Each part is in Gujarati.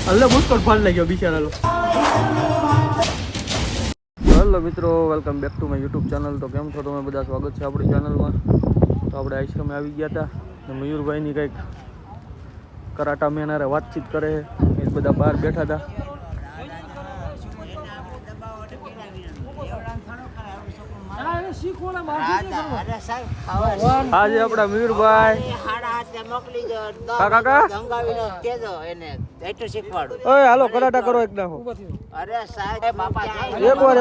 હલ્લો મુસ્કોટ ફાડ લઈ ગયો બિચારા. હેલો મિત્રો, welcome back to my YouTube channel. તો કેમ છો તમે બધા? સ્વાગત છે આપણી ચેનલમાં. તો આપણે આશ્રમે આવી ગયા હતા ને મયુરભાઈની કંઈક કરાટા મેન હારે વાતચીત કરે એ બધા બહાર બેઠા હતા. આજે આપડા મયુરભાઈ હાલો કરાટા કરો એક નાખો. એકવાર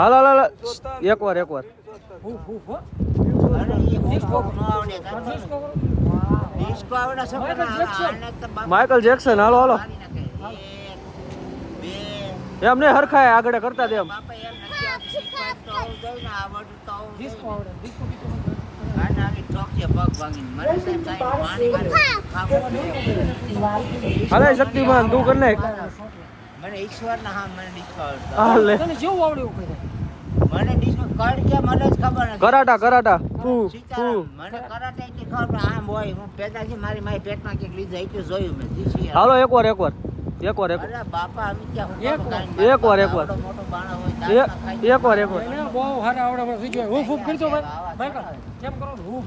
હાલો હાલો એકવાર માઇકલ જેક્સન. હાલો હાલો એમ નહીં હરખાય આગળ કરતા દે એમ. અરે શક્તિમાન તું કર નાખ. મને ઈશ્વર ના હા મને હાલે તને જેવું આવડે એવું કરે. મને ડિસ્કો કર કે મને જ ખબર નથી. કરાટા મને કરાટા કે ખબર આમ હોય. હું પેદાથી મારી મારી પેટમાં કે લીધા એટલે જોયું મેં. હાલો એકવાર અરે બાપા અમે ક્યાં એકવાર મોટો બાણો હોય એકવાર બહુ હારા આવડે શીખ્યો. હું ફૂક કરતો ભાઈ કેમ કરો હું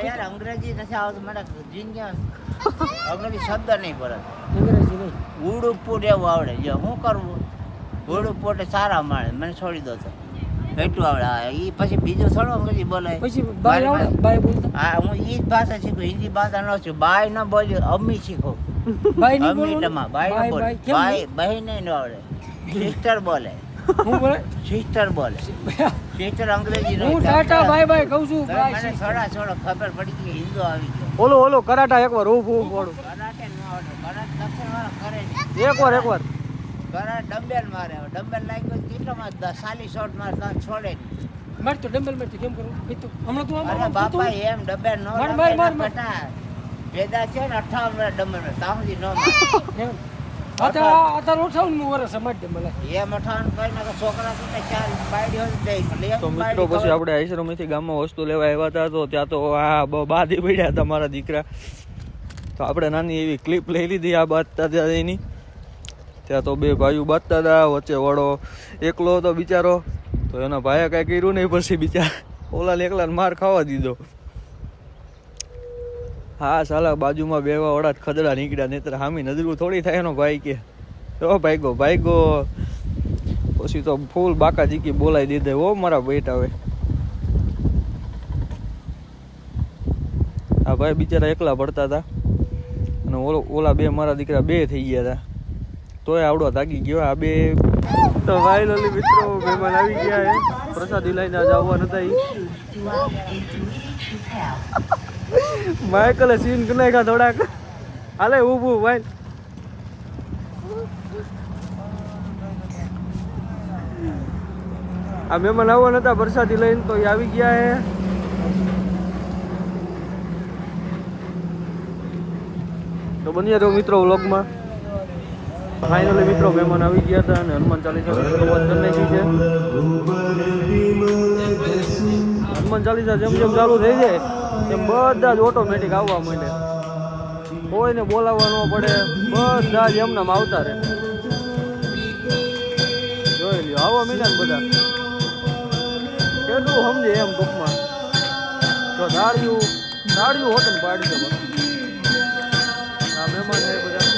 યાર અંગ્રેજી નથી આવતું મને. જિંદગી અંગ્રેજી શબ્દ નહીં પડે. અંગ્રેજી નહીં ઉડુપુટ એવું આવડે. જો હું કરવું ઉડુપુટ સારા મળે મને છોડી દો તો એટલું આવડે. હા એ પછી બીજું થોડું અંગ્રેજી બોલાય. પછી હા હું એ જ ભાષા શીખું. હિન્દી ભાષા ન શીખું. બાય ન બોલ્યું અમ્મી શીખો. સિસ્ટર બોલે. સિસ્ટર અંગ્રેજી ખબર પડી ગઈ હિન્દુ આવી ગયો. ઓલો કરાટા એકવાર એકવાર ડમ્બેલ મારે. ડમ્બેલ લાગ્યો કેટલામાં 40 શોટ મારે છોડે માર તો ડમ્બેલ માં કેમ કરું હમણાં તું બાપા એમ ડમ્બેલ નો પેદા છે ને 58 ડમ્બલ માં સામજી નો તો મિત્રો પછી આપણે આશ્રમથી ગામમાં વસ્તુ લેવા આવ્યા હતા. તો ત્યાં તો બાદી પડ્યા હતા મારા દીકરા. તો આપણે નાની એવી ક્લિપ લઈ લીધી આ બાંધતા હતા એની. ત્યાં તો બે ભાઈઓ બાંધતા હતા, વચ્ચે વડો એકલો હતો બિચારો. તો એના ભાઈએ કાંઈ કર્યું નહીં. પછી બિચારા ઓલા એકલાને માર ખાવા દીધો. હા સાલા બાજુમાં બેવા વડા ખદડા નીકળ્યા. નહીતર હામી નજરું થોડી થાય. એનો ભાઈ કે ઓ ભાઈગો પછી તો ફૂલ બાકા ચીકી બોલાવી દીધે. ઓ મારા બેટા હવે આ ભાઈ બિચારા એકલા ભરતા હતા અને ઓલા બે મારા દીકરા બે થઈ ગયા હતા. તોય આવડો થાકી ગયો આ બે. તો ભાઈ લોલી મિત્રો મહેમાન આવી ગયા હે. પ્રસાદી લઈને આજ આવવા નતા. માઇકલે સીન નાખ્યા થોડાક. હાલે ઊભું ભાઈ. આ મહેમાન આવવા નતા પ્રસાદી લઈને તો એ આવી ગયા હે. તો બન્યા રહો મિત્રો વ્લોગમાં. ફાઇનલી મિત્રો મહેમાન આવી ગયા હતા અને હનુમાન ચાલીસા શરૂઆત કરી નાખી છે. હનુમાન ચાલીસા જેમ જેમ ચાલુ થઈ જાય એમ બધા જ ઓટોમેટિક આવવા માંડે. કોઈને બોલાવવા ન પડે. બધા જ એમનામ આવતા રહે. જોઈ લ્યો આવવા માંડ્યા ને બધા. કેટલું સમજે એમ ટૂંકમાં. તો દાળિયું હોત ને પાડી દે. આ મહેમાન છે બધા.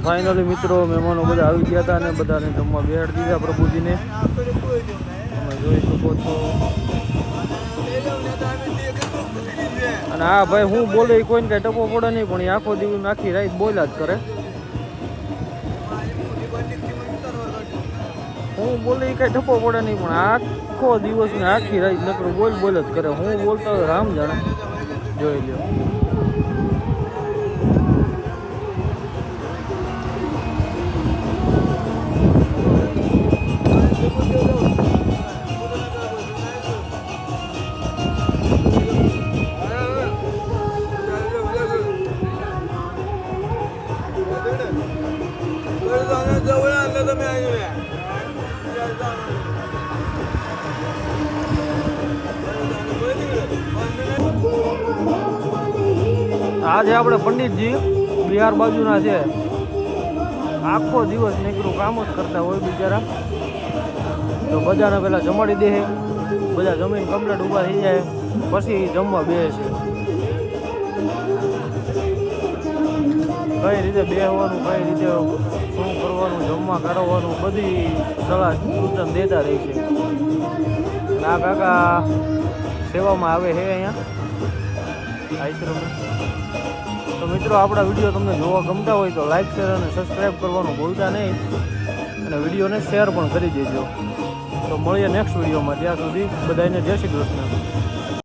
ફાઇનલી મિત્રો મહેમાનો બધા આવી ગયા હતા અને બધાને જમવા બેહાડી દીધા પ્રભુજીને. તમે જોઈ શકો છો. અને હા ભાઈ હું બોલે કોઈને કઈ ટપો પડે નહીં, પણ એ આખો દિવસ આખી રાત બોલ્યા જ કરે. હું બોલે કઈ ટપો પડે નહીં, પણ આખો દિવસ ને આખી રાત નકરું બોલ જ કરે. હું બોલતો હોય રામ જાણે. જોઈ લ્યો. આજે આપણે પંડિતજી બિહાર બાજુના છે. આખો દિવસ નીકળું કામ જ કરતા હોય બિચારા. તો બધાને પેલા જમાડી દે, બધા જમીન કમ્પ્લીટ ઊભા થઈ જાય પછી જમવા બેસે. કઈ રીતે બેસવાનું, કઈ રીતે શું કરવાનું, જમવા કાઢવાનું બધી સલાહ સૂચન દેતા રહી છે. આ કાકા સેવામાં આવે છે અહીંયા આશ્રમે. તો મિત્રો આપણા વિડીયો તમને જોવા ગમતા હોય તો લાઈક, શેર અને સબસ્ક્રાઈબ કરવાનું ભૂલતા નહીં, અને વિડીયોને શેર પણ કરી દેજો. તો મળીએ નેક્સ્ટ વિડીયોમાં. ત્યાં સુધી બધાને જય શ્રી કૃષ્ણ.